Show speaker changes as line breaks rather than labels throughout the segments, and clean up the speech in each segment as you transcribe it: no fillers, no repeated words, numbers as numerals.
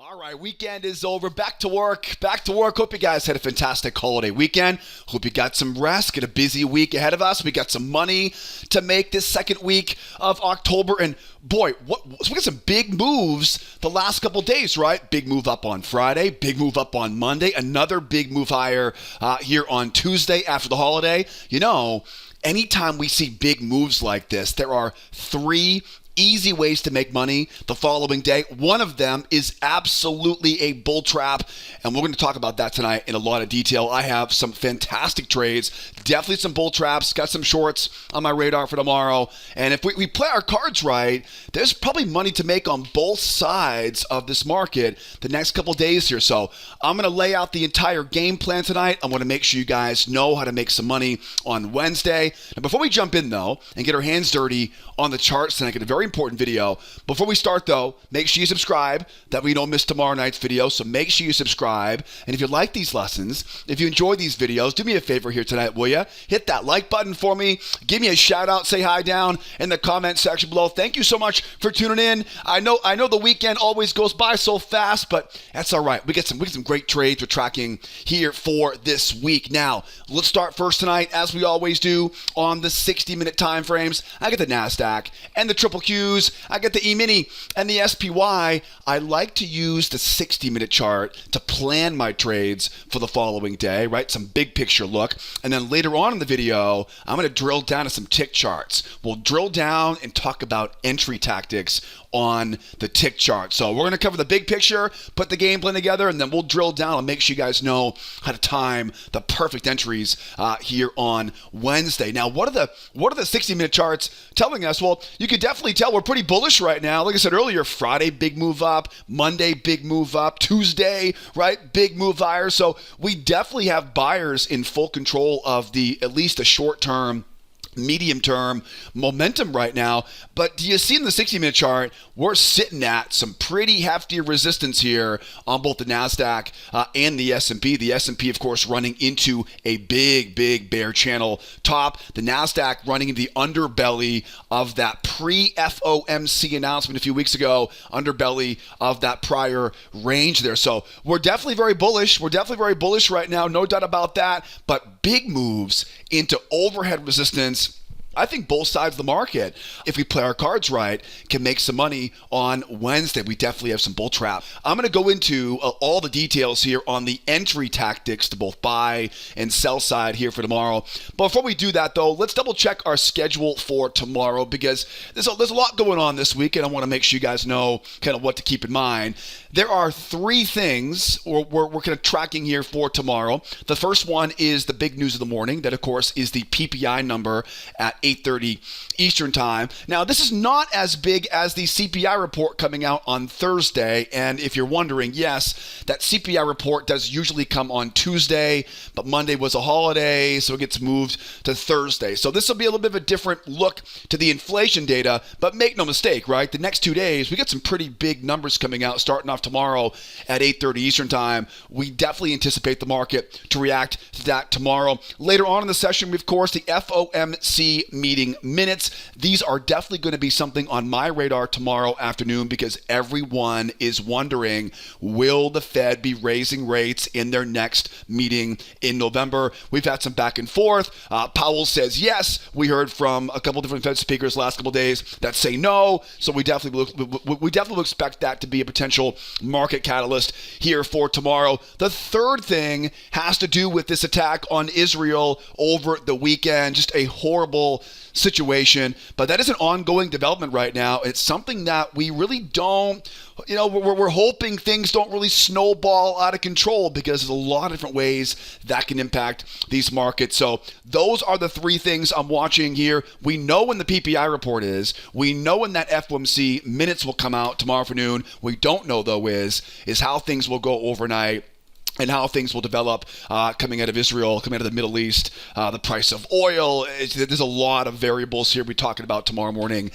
All right, weekend is over. Back to work. Back to work. Hope you guys had a fantastic holiday weekend. Hope you got some rest. Get a busy week ahead of us. We got some money to make this second week of October. And boy, so we got some big moves the last couple days, right? Big move up on Friday. Big move up on Monday. Another big move higher here on Tuesday after the holiday. You know, anytime we see big moves like this, there are three easy ways to make money the following day. One of them is absolutely a bull trap, and we're going to talk about that tonight in a lot of detail. I have some fantastic trades, definitely some bull traps, got some shorts on my radar for tomorrow, and if we play our cards right, there's probably money to make on both sides of this market the next couple days here. So I'm going to lay out the entire game plan tonight. I want to make sure you guys know how to make some money on Wednesday. Now, before we jump in, though, and get our hands dirty on the charts tonight, get a very important video. Before we start, though, make sure you subscribe that we don't miss tomorrow night's video. So make sure you subscribe. And if you like these lessons, if you enjoy these videos, do me a favor here tonight, will you? Hit that like button for me. Give me a shout out. Say hi down in the comment section below. Thank you so much for tuning in. I know the weekend always goes by so fast, but that's all right. We get some great trades we're tracking here for this week. Now, let's start first tonight, as we always do, on the 60-minute time frames. I get the Nasdaq and the triple Qs. I get the Emini and the SPY. I like to use the 60-minute chart to plan my trades for the following day, right? Some big picture look. And then later on in the video, I'm going to drill down to some tick charts. We'll drill down and talk about entry tactics on the tick chart. So we're going to cover the big picture, put the game plan together, and then we'll drill down and make sure you guys know how to time the perfect entries here on Wednesday. Now, what are the 60-minute charts telling us? Well, you can definitely tell we're pretty bullish right now. Like I said earlier, Friday, big move up. Monday, big move up. Tuesday, right, big move higher. So we definitely have buyers in full control of at least the short-term, medium-term momentum right now. But do you see in the 60-minute chart, we're sitting at some pretty hefty resistance here on both the Nasdaq and the S&P. The S&P, of course, running into a big bear channel top. The Nasdaq running into the underbelly of that pre-FOMC announcement a few weeks ago, underbelly of that prior range there. So we're definitely very bullish. We're definitely very bullish right now, no doubt about that. But big moves into overhead resistance, I think both sides of the market, if we play our cards right, can make some money on Wednesday. We definitely have some bull trap. I'm going to go into all the details here on the entry tactics to both buy and sell side here for tomorrow. But before we do that, though, let's double check our schedule for tomorrow, because there's a lot going on this week, and I want to make sure you guys know kind of what to keep in mind. There are three things we're kind of tracking here for tomorrow. The first one is the big news of the morning. That, of course, is the PPI number at 8:30 Eastern time. Now, this is not as big as the CPI report coming out on Thursday. And if you're wondering, yes, that CPI report does usually come on Tuesday, but Monday was a holiday, so it gets moved to Thursday. So this will be a little bit of a different look to the inflation data, but make no mistake, right? The next 2 days, we get some pretty big numbers coming out, starting off tomorrow at 8:30 Eastern time. We definitely anticipate the market to react to that tomorrow. Later on in the session, we, of course, the FOMC meeting minutes. These are definitely going to be something on my radar tomorrow afternoon, because everyone is wondering, will the Fed be raising rates in their next meeting in November? We've had some back and forth. Powell says yes. We heard from a couple different Fed speakers last couple days that say no. So we definitely will expect that to be a potential market catalyst here for tomorrow. The third thing has to do with this attack on Israel over the weekend. Just a horrible situation, but that is an ongoing development right now. It's something that we really don't, we're hoping things don't really snowball out of control, because there's a lot of different ways that can impact these markets. So those are the three things I'm watching here. We know when the PPI report is. We know when that FOMC minutes will come out tomorrow afternoon. We don't know, though, is how things will go overnight. and how things will develop coming out of Israel, coming out of the Middle East, the price of oil. There's a lot of variables here we're talking about tomorrow morning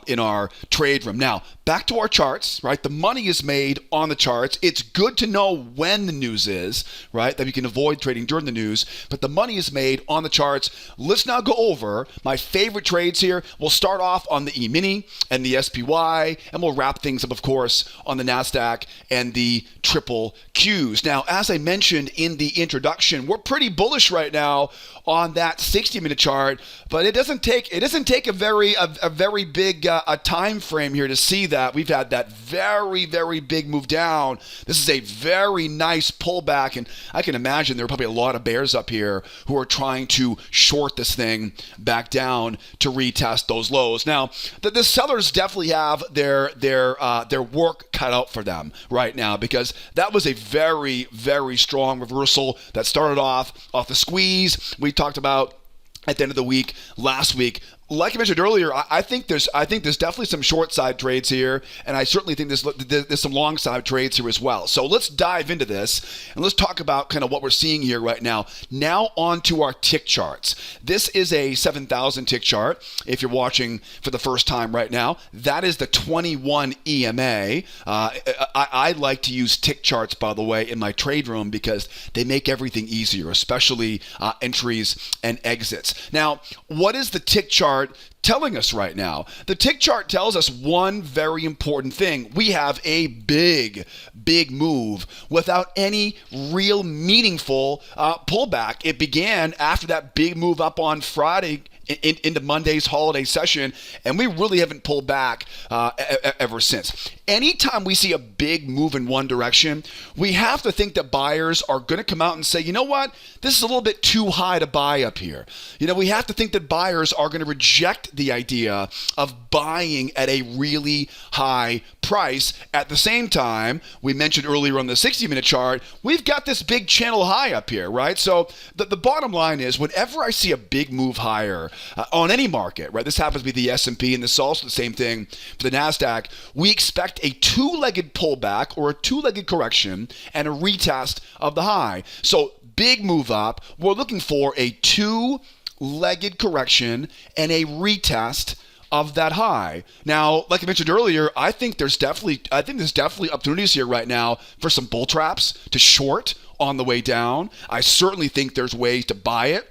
in our trade room. Now, back to our charts, right? The money is made on the charts. It's good to know when the news is, right? That we can avoid trading during the news, but the money is made on the charts. Let's now go over my favorite trades here. We'll start off on the Emini and the SPY, and we'll wrap things up, of course, on the Nasdaq and the triple Qs. Now, as I mentioned in the introduction, we're pretty bullish right now on that 60-minute chart, but it doesn't take a very big a time frame here to see that. We've had that very big move down. This is a very nice pullback, and I can imagine there are probably a lot of bears up here who are trying to short this thing back down to retest those lows. Now, the sellers definitely have their work cut out for them right now, because that was a very strong reversal that started off the squeeze we talked about at the end of the week last week. Like I mentioned earlier, I think there's definitely some short side trades here, and I certainly think there's some long side trades here as well. So let's dive into this and let's talk about kind of what we're seeing here right now. Now on to our tick charts. This is a 7,000 tick chart. If you're watching for the first time right now, that is the 21 EMA. I like to use tick charts, by the way, in my trade room because they make everything easier, especially entries and exits. Now, what is the tick chart telling us right now? The tick chart tells us one very important thing. We have a big move without any real meaningful pullback. It began after that big move up on Friday into Monday's holiday session, and we really haven't pulled back ever since. Anytime we see a big move in one direction, we have to think that buyers are going to come out and say, you know what, this is a little bit too high to buy up here. You know, we have to think that buyers are going to reject the idea of buying at a really high price. At the same time, we mentioned earlier on the 60-minute chart, we've got this big channel high up here, right? So the bottom line is, whenever I see a big move higher on any market, right? This happens to be the S&P, and this is also the same thing for the Nasdaq. We expect a two-legged pullback or a two-legged correction and a retest of the high. So big move up, we're looking for a two-legged correction and a retest of that high. Now, like I mentioned earlier, I think there's definitely opportunities here right now for some bull traps to short on the way down. I certainly think there's ways to buy it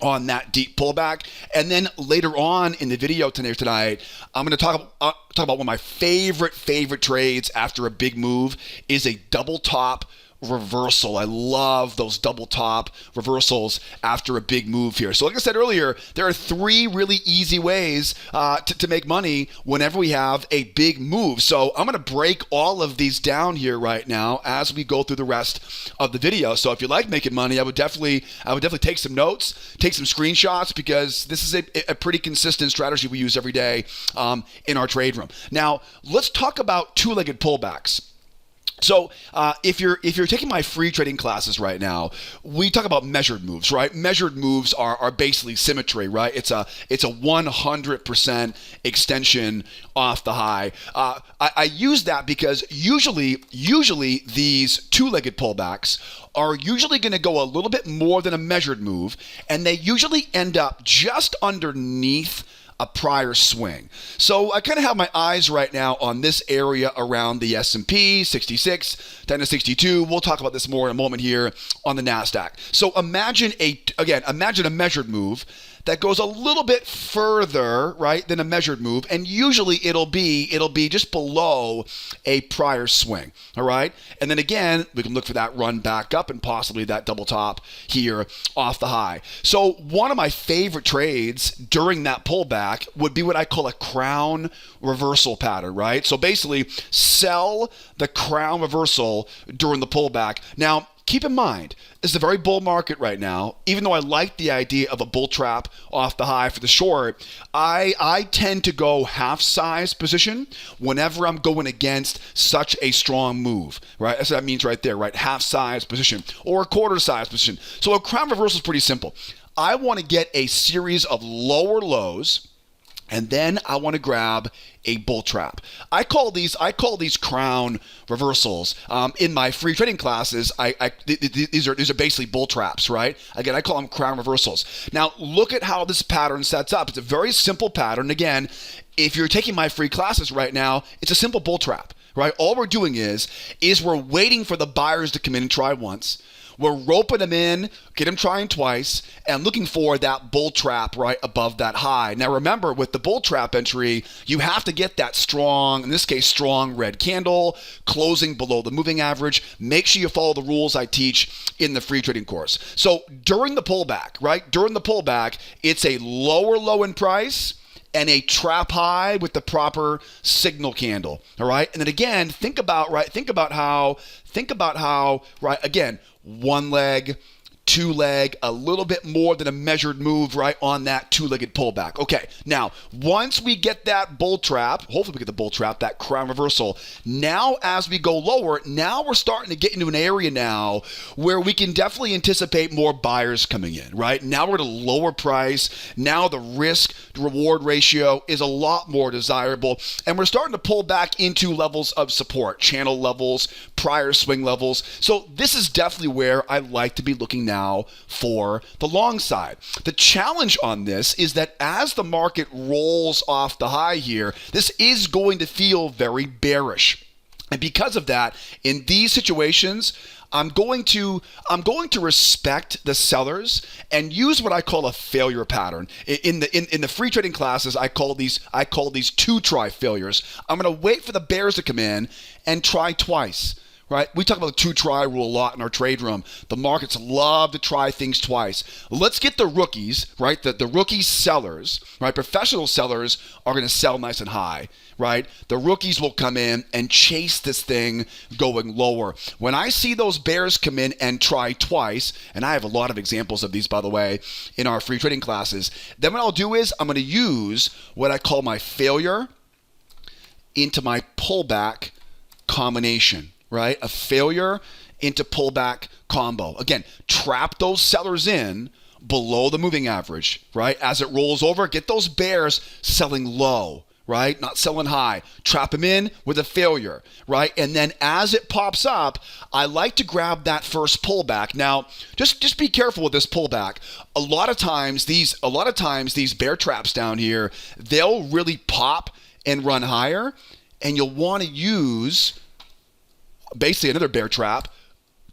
on that deep pullback. And then later on in the video tonight, I'm going to talk about one of my favorite trades after a big move is a double top reversal. I love those double top reversals after a big move here. So like I said earlier, there are three really easy ways to make money whenever we have a big move. So I'm going to break all of these down here right now as we go through the rest of the video. So if you like making money, I would definitely take some notes, take some screenshots, because this is a pretty consistent strategy we use every day in our trade room. Now, let's talk about two-legged pullbacks. So if you're taking my free trading classes right now, we talk about measured moves, right? Measured moves are basically symmetry, right? It's a 100% extension off the high. I use that because usually these two-legged pullbacks are usually going to go a little bit more than a measured move, and they usually end up just underneath a prior swing. So I kind of have my eyes right now on this area around the S&P 66 down to 62. We'll talk about this more in a moment here on the Nasdaq. So imagine a measured move that goes a little bit further, right, than a measured move, and usually it'll be just below a prior swing, all right? And then again, we can look for that run back up and possibly that double top here off the high. So one of my favorite trades during that pullback would be what I call a crown reversal pattern, right? So basically, sell the crown reversal during the pullback. Now, keep in mind, this is a very bull market right now. Even though I like the idea of a bull trap off the high for the short, I tend to go half size position whenever I'm going against such a strong move, right? That's what that means right there, right? Half size position or a quarter size position. So a crown reversal is pretty simple. I want to get a series of lower lows And then I want to grab a bull trap. I call these crown reversals. In my free trading classes, these are basically bull traps, right? Again, I call them crown reversals. Now, look at how this pattern sets up. It's a very simple pattern. Again, if you're taking my free classes right now, it's a simple bull trap, right? All we're doing is we're waiting for the buyers to come in and try once. We're roping them in, get them trying twice, and looking for that bull trap right above that high. Now remember, with the bull trap entry, you have to get that strong, in this case, strong red candle, closing below the moving average. Make sure you follow the rules I teach in the free trading course. So during the pullback, right? During the pullback, it's a lower low in price and a trap high with the proper signal candle. All right. And then again, think about how, right, again, one leg, two leg, a little bit more than a measured move right on that two-legged pullback. Okay, now once we get that bull trap, hopefully we get the bull trap, that crown reversal, now as we go lower, now we're starting to get into an area now where we can definitely anticipate more buyers coming in, right? Now we're at a lower price. Now the risk to reward ratio is a lot more desirable, and we're starting to pull back into levels of support, channel levels, prior swing levels. So this is definitely where I like to be looking now for the long side. The challenge on this is that as the market rolls off the high here, this is going to feel very bearish. And because of that, in these situations, I'm going to respect the sellers and use what I call a failure pattern. In the free trading classes, I call these two try failures. I'm going to wait for the bears to come in and try twice. Right? We talk about the two-try rule a lot in our trade room. The markets love to try things twice. Let's get the rookies, right? The rookie sellers, right? Professional sellers are going to sell nice and high, right? The rookies will come in and chase this thing going lower. When I see those bears come in and try twice, and I have a lot of examples of these, by the way, in our free trading classes, then what I'll do is I'm going to use what I call my failure into my pullback combination. Right? A failure into pullback combo. Again, trap those sellers in below the moving average, right? As it rolls over, get those bears selling low, right? Not selling high. Trap them in with a failure, right? And then as it pops up, I like to grab that first pullback. Now, just be careful with this pullback. A lot of times these bear traps down here, they'll really pop and run higher, and you'll want to use basically another bear trap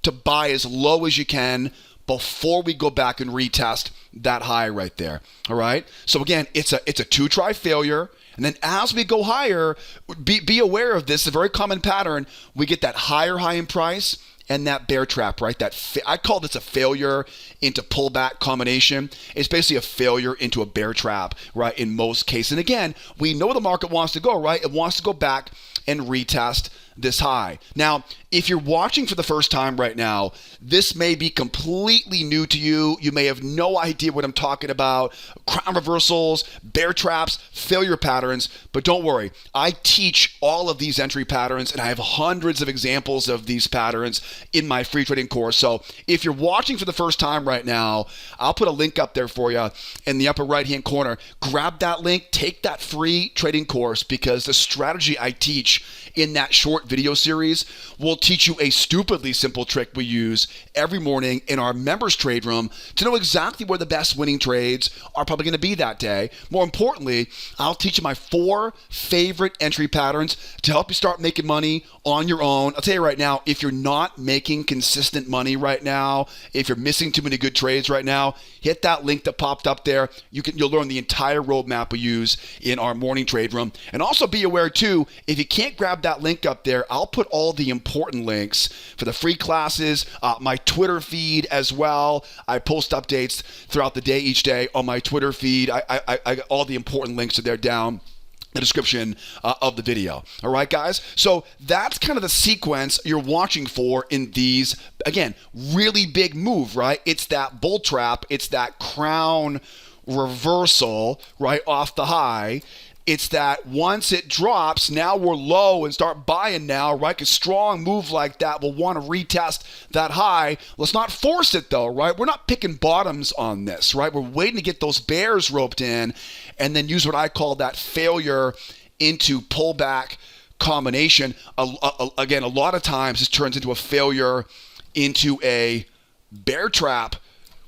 to buy as low as you can before we go back and retest that high right there. All right. So again, it's a two-try failure. And then as we go higher, be aware of this. It's a very common pattern. We get that higher high in price and that bear trap, right? I call this a failure into pullback combination. It's basically a failure into a bear trap, right? In most cases. And again, we know the market wants to go, right? It wants to go back and retest this high. Now, if you're watching for the first time right now, this may be completely new to you. You may have no idea what I'm talking about. Crown reversals, bear traps, failure patterns. But don't worry, I teach all of these entry patterns, and I have hundreds of examples of these patterns in my free trading course. So if you're watching for the first time right now, I'll put a link up there for you in the upper right-hand corner. Grab that link, take that free trading course, because the strategy I teach in that short video series will teach you a stupidly simple trick we use every morning in our members trade room to know exactly where the best winning trades are probably going to be that day. More importantly, I'll teach you my 4 favorite entry patterns to help you start making money on your own. I'll tell you right now, if you're not making consistent money right now, if you're missing too many good trades right now, hit that link that popped up there. You'll learn the entire roadmap we use in our morning trade room. And also be aware too, if you can't grab that link up there, I'll put all the important links for the free classes, my Twitter feed as well. I post updates throughout the day, each day on my Twitter feed. I all the important links are there down the description of the video. All right, guys? So that's kind of the sequence you're watching for in these, again, really big move, right? It's that bull trap. It's that crown reversal right off the high. It's that once it drops, now we're low and start buying now, right? A strong move like that will want to retest that high. Let's not force it though, right? We're not picking bottoms on this, right? We're waiting to get those bears roped in and then use what I call that failure into pullback combination. Again, a lot of times this turns into a failure into a bear trap,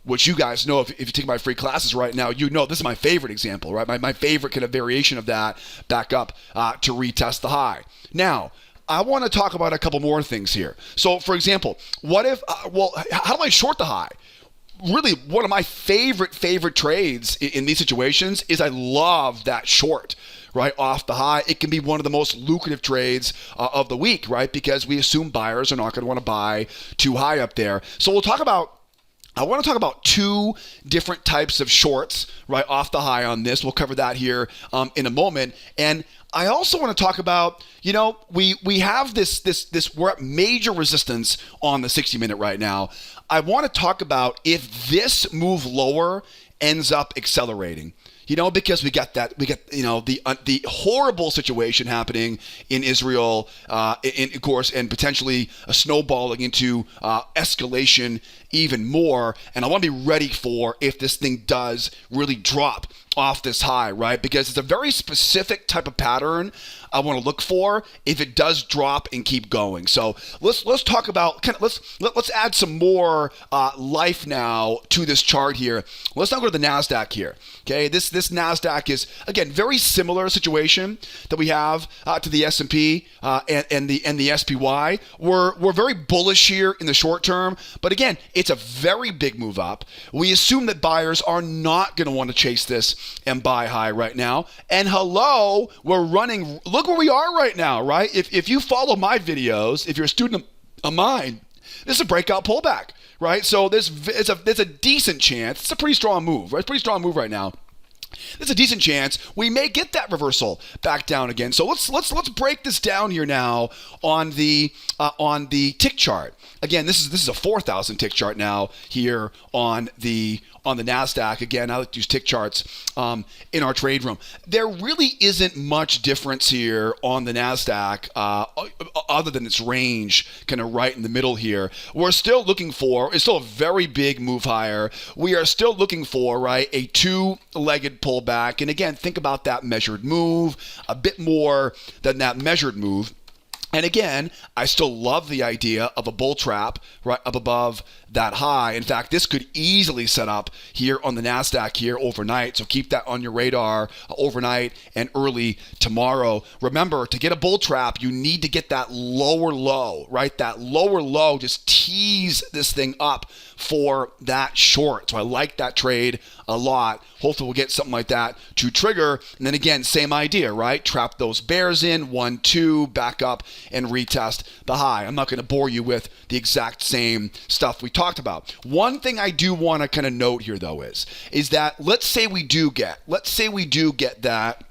which you guys know, if you take my free classes right now, you know this is my favorite example, right? My favorite kind of variation of that back up to retest the high. Now, I want to talk about a couple more things here. So, for example, what if, how do I short the high? Really, one of my favorite trades in these situations is I love that short, right, off the high. It can be one of the most lucrative trades of the week, right, because we assume buyers are not going to want to buy too high up there. So I want to talk about two different types of shorts, right, off the high on this. We'll cover that here in a moment. And I also want to talk about, we have this we're at major resistance on the 60-minute right now. I want to talk about if this move lower ends up accelerating. Because we got the horrible situation happening in Israel, of course, and potentially a snowballing into escalation even more. And I want to be ready for if this thing does really drop off this high, right? Because it's a very specific type of pattern I want to look for if it does drop and keep going. So let's talk about let's add some more life now to this chart here. Let's now go to the Nasdaq here. Okay, this Nasdaq is again very similar situation that we have to the S&P and the SPY. We're very bullish here in the short term, but again, it's a very big move up. We assume that buyers are not going to want to chase this and buy high right now. And hello, we're running. Look where we are right now, right? If you follow my videos, if you're a student of mine, this is a breakout pullback, right? So there's a decent chance. It's a pretty strong move, right? It's a pretty strong move right now. There's a decent chance we may get that reversal back down again. So let's break this down here now on the tick chart. Again, this is a 4,000 tick chart now here on the Nasdaq. Again, I like to use tick charts in our trade room. There really isn't much difference here on the Nasdaq other than its range kind of right in the middle here. We're still looking for, it's still a very big move higher. We are still looking for, right, a two-legged pullback. And again, think about that measured move, a bit more than that measured move. And again, I still love the idea of a bull trap right up above that high. In fact, this could easily set up here on the Nasdaq here overnight. So keep that on your radar overnight and early tomorrow. Remember, to get a bull trap, you need to get that lower low, right? That lower low, just tease this thing up for that short. So I like that trade a lot. Hopefully we'll get something like that to trigger. And then again, same idea, right? Trap those bears in, 1, 2, back up and retest the high. I'm not going to bore you with the exact same stuff we talked about. One thing I do want to kind of note here though is that let's say we do get that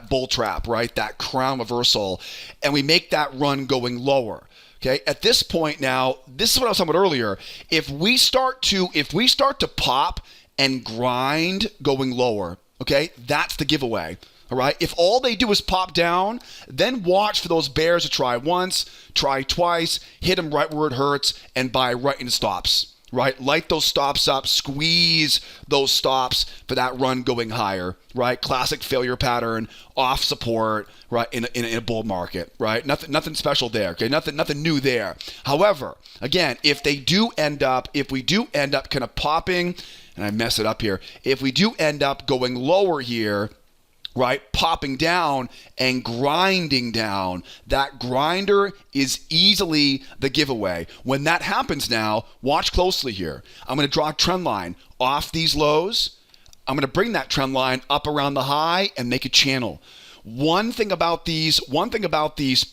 bull trap, right? That crown reversal, and we make that run going lower. Okay, at this point now, this is what I was talking about earlier. If we start to pop and grind going lower, okay, that's the giveaway. All right. If all they do is pop down, then watch for those bears to try once, try twice, hit them right where it hurts, and buy right into stops. Right? Light those stops up, squeeze those stops for that run going higher, right? Classic failure pattern, off support, right? In a bull market, right? Nothing special there, okay? Nothing new there. However, again, if we do end up kind of popping, and I mess it up here, if we do end up going lower here, right, popping down and grinding down, that grinder is easily the giveaway. When that happens now, watch closely here. I'm going to draw a trend line off these lows. I'm going to bring that trend line up around the high and make a channel. One thing about these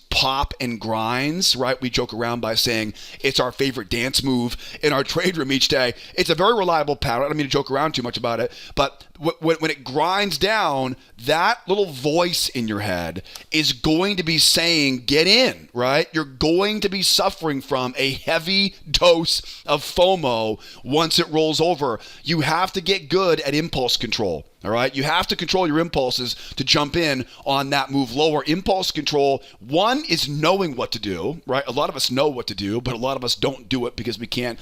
pop and grinds, right? We joke around by saying it's our favorite dance move in our trade room each day. It's a very reliable pattern. I don't mean to joke around too much about it, but when it grinds down, that little voice in your head is going to be saying, get in, right? You're going to be suffering from a heavy dose of FOMO once it rolls over. You have to get good at impulse control. All right, you have to control your impulses to jump in on that move lower. Impulse control, one is knowing what to do, right? A lot of us know what to do, but a lot of us don't do it because we can't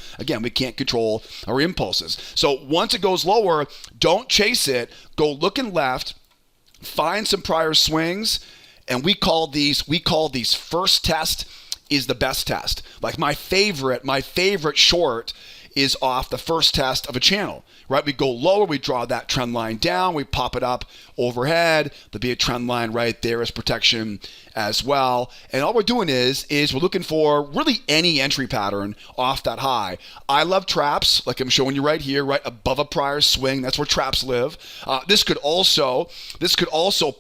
control our impulses. So once it goes lower, don't chase it. Go looking left, find some prior swings, and we call these first test is the best test. Like my favorite short is off the first test of a channel, right? We go lower, we draw that trend line down, we pop it up overhead. There'll be a trend line right there as protection as well. And all we're doing is we're looking for really any entry pattern off that high. I love traps, like I'm showing you right here, right above a prior swing. That's where traps live. This could also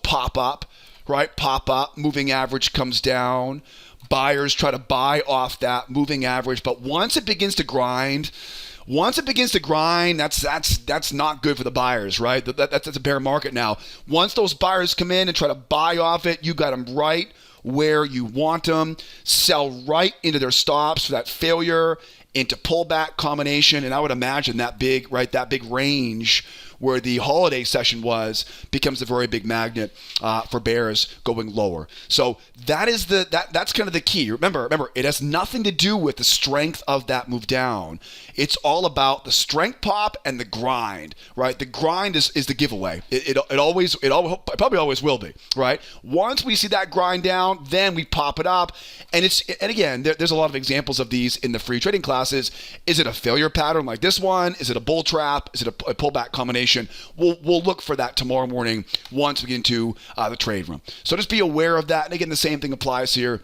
pop up, right? Pop up, moving average comes down. Buyers try to buy off that moving average, but once it begins to grind, that's not good for the buyers, right? That's a bear market now. Once those buyers come in and try to buy off it, you got them right where you want them. Sell right into their stops for that failure into pullback combination, and I would imagine that big range where the holiday session becomes a very big magnet for bears going lower. So that's kind of the key. Remember, it has nothing to do with the strength of that move down. It's all about the strength pop and the grind, right? The grind is the giveaway. It probably always will be, right? Once we see that grind down, then we pop it up, and again, there's a lot of examples of these in the free trading classes. Is it a failure pattern like this one? Is it a bull trap? Is it a pullback combination? We'll look for that tomorrow morning once we get into the trade room. So just be aware of that. And again, the same thing applies here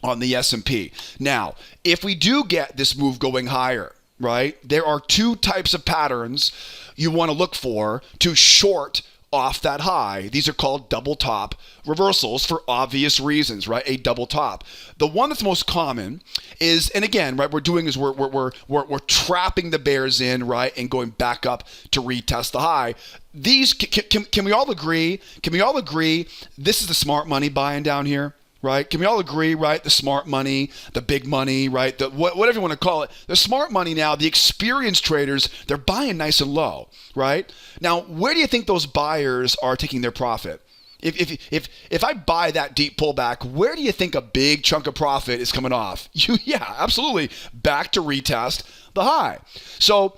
on the S&P. Now, if we do get this move going higher, right, there are two types of patterns you want to look for to short off that high. These are called double top reversals for obvious reasons, right? A double top. The one that's most common is, and again, right, we're trapping the bears in, right, and going back up to retest the high. These can we all agree? Can we all agree this is the smart money buying down here? Right? Can we all agree, right? The smart money, the big money, right? Whatever you want to call it. The smart money now, the experienced traders, they're buying nice and low, right? Now, where do you think those buyers are taking their profit? If I buy that deep pullback, where do you think a big chunk of profit is coming off? Yeah, absolutely. Back to retest the high. So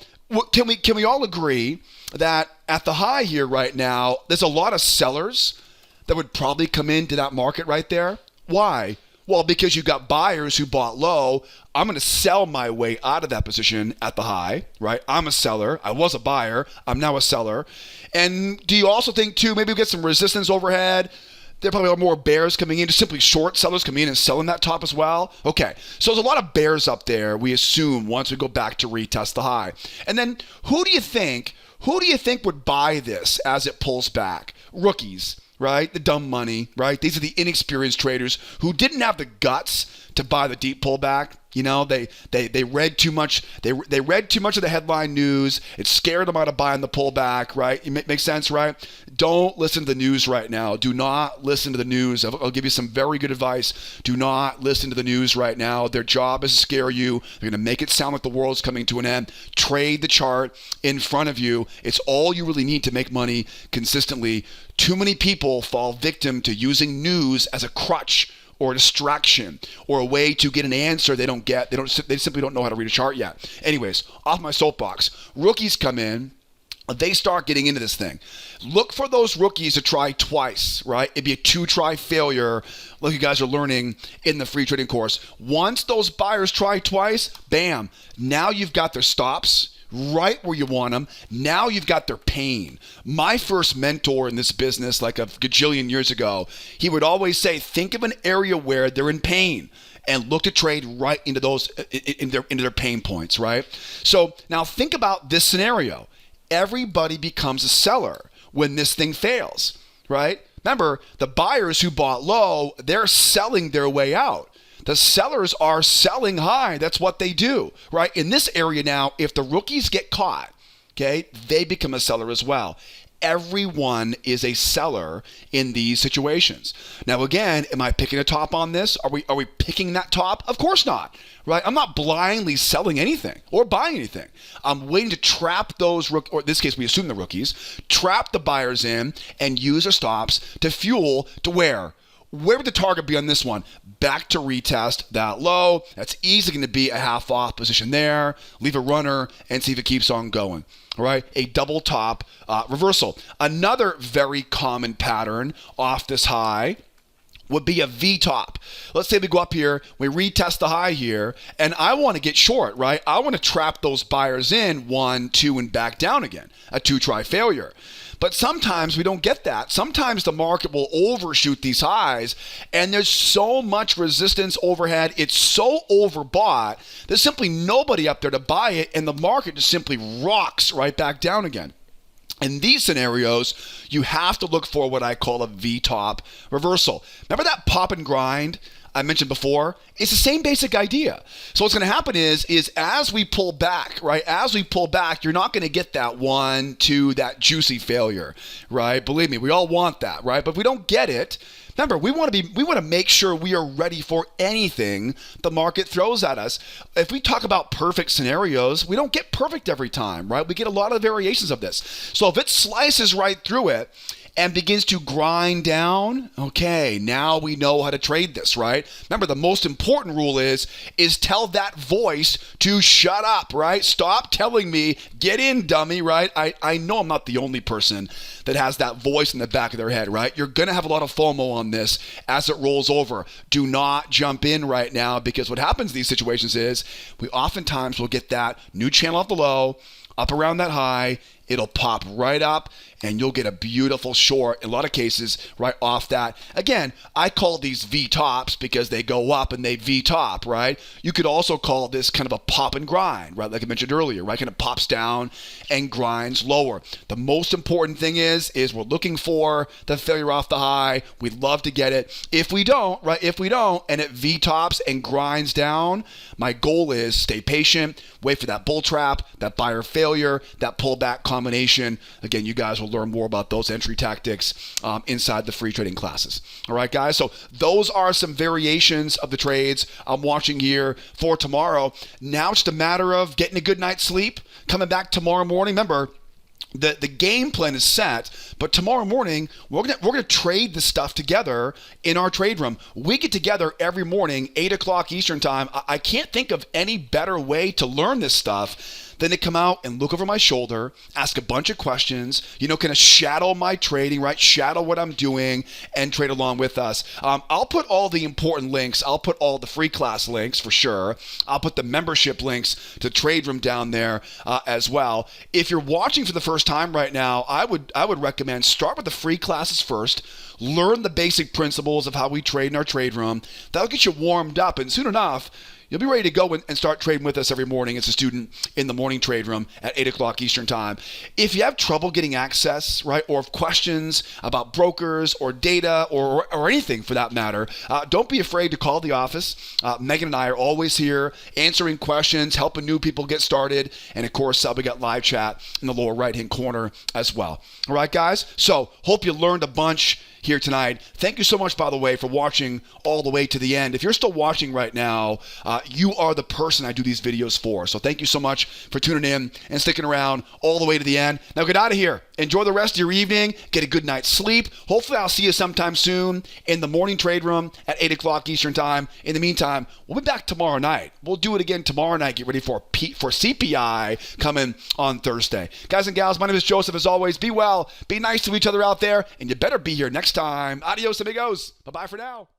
can we all agree that at the high here right now, there's a lot of sellers that would probably come into that market right there? Why? Well, because you've got buyers who bought low. I'm going to sell my way out of that position at the high, right? I'm a seller. I was a buyer. I'm now a seller. And do you also think, too, maybe we get some resistance overhead? There probably are more bears coming in, just simply short sellers coming in and selling that top as well. Okay, so there's a lot of bears up there, we assume, once we go back to retest the high. And then who do you think would buy this as it pulls back? Rookies. Right? The dumb money, right? These are the inexperienced traders who didn't have the guts to buy the deep pullback. You know, they read too much. They read too much of the headline news. It scared them out of buying the pullback, right? It makes sense, right? Don't listen to the news right now. Do not listen to the news. I'll give you some very good advice. Do not listen to the news right now. Their job is to scare you. They're going to make it sound like the world's coming to an end. Trade the chart in front of you. It's all you really need to make money consistently. Too many people fall victim to using news as a crutch or a distraction or a way to get an answer they don't get. They simply don't know how to read a chart yet. Anyways, off my soapbox. Rookies come in. They start getting into this thing. Look for those rookies to try twice, right? It'd be a 2-try failure, like you guys are learning in the free trading course. Once those buyers try twice, bam, now you've got their stops right where you want them. Now you've got their pain. My first mentor in this business, like a gajillion years ago, he would always say, think of an area where they're in pain and look to trade right into those, into their pain points, right? So now think about this scenario. Everybody becomes a seller when this thing fails, right? Remember, the buyers who bought low, they're selling their way out. The sellers are selling high. That's what they do, right? In this area now, if the rookies get caught, okay, they become a seller as well. Everyone is a seller in these situations. Now, again, am I picking a top on this? Are we picking that top? Of course not, right? I'm not blindly selling anything or buying anything. I'm waiting to trap those, or in this case, we assume the rookies, trap the buyers in and use their stops to fuel to where? Where would the target be on this one? Back to retest that low. That's easily going to be a half off position there. Leave a runner and see if it keeps on going. All right, a double top reversal. Another very common pattern off this high would be a VTOP. Let's say we go up here, we retest the high here, and I want to get short, right? I want to trap those buyers in 1, 2, and back down again. A 2-try failure. But sometimes we don't get that. Sometimes the market will overshoot these highs, and there's so much resistance overhead. It's so overbought. There's simply nobody up there to buy it, and the market just simply rocks right back down again. In these scenarios, you have to look for what I call a VTOP reversal. Remember that pop and grind I mentioned before? It's the same basic idea. So what's going to happen is as we pull back, right? As we pull back, you're not going to get that 1, 2, that juicy failure, right? Believe me, we all want that, right? But if we don't get it, remember, we want to make sure we are ready for anything the market throws at us. If we talk about perfect scenarios, we don't get perfect every time, right? We get a lot of variations of this. So if it slices right through it and begins to grind down, okay, now we know how to trade this, right? Remember, the most important rule is tell that voice to shut up, right? Stop telling me, get in, dummy, right? I know I'm not the only person that has that voice in the back of their head, right? You're going to have a lot of FOMO on this as it rolls over. Do not jump in right now, because what happens in these situations is we oftentimes will get that new channel off the low, up around that high, it'll pop right up, and you'll get a beautiful short, in a lot of cases, right off that. Again, I call these V-tops because they go up and they V-top, right? You could also call this kind of a pop and grind, right? Like I mentioned earlier, right? Kind of pops down and grinds lower. The most important thing is we're looking for the failure off the high. We'd love to get it. If we don't, right? If we don't, and it V-tops and grinds down, my goal is stay patient, wait for that bull trap, that buyer failure, that pullback combination. Again, you guys will learn more about those entry tactics inside the free trading classes. All right, guys. So those are some variations of the trades I'm watching here for tomorrow. Now it's just a matter of getting a good night's sleep, coming back tomorrow morning. Remember, the game plan is set, but tomorrow morning we're gonna trade the stuff together in our trade room. We get together every morning, 8 o'clock Eastern time. I can't think of any better way to learn this stuff than to come out and look over my shoulder, ask a bunch of questions, kind of shadow my trading, right? Shadow what I'm doing and trade along with us. I'll put all the important links. I'll put all the free class links for sure. I'll put the membership links to Trade Room down there as well. If you're watching for the first time right now, I would recommend start with the free classes first. Learn the basic principles of how we trade in our trade room. That'll get you warmed up, and soon enough, you'll be ready to go and start trading with us every morning as a student in the morning trade room at 8 o'clock Eastern time. If you have trouble getting access, right, or have questions about brokers or data or anything for that matter, don't be afraid to call the office. Megan and I are always here answering questions, helping new people get started. And of course, we got live chat in the lower right-hand corner as well. All right, guys? So hope you learned a bunch here tonight. Thank you so much, by the way, for watching all the way to the end. If you're still watching right now, you are the person I do these videos for. So thank you so much for tuning in and sticking around all the way to the end. Now get out of here. Enjoy the rest of your evening. Get a good night's sleep. Hopefully I'll see you sometime soon in the morning trade room at 8 o'clock Eastern time. In the meantime, we'll be back tomorrow night. We'll do it again tomorrow night. Get ready for CPI coming on Thursday. Guys and gals, my name is Joseph. As always, be well, be nice to each other out there, and you better be here next time. Adios, amigos. Bye-bye for now.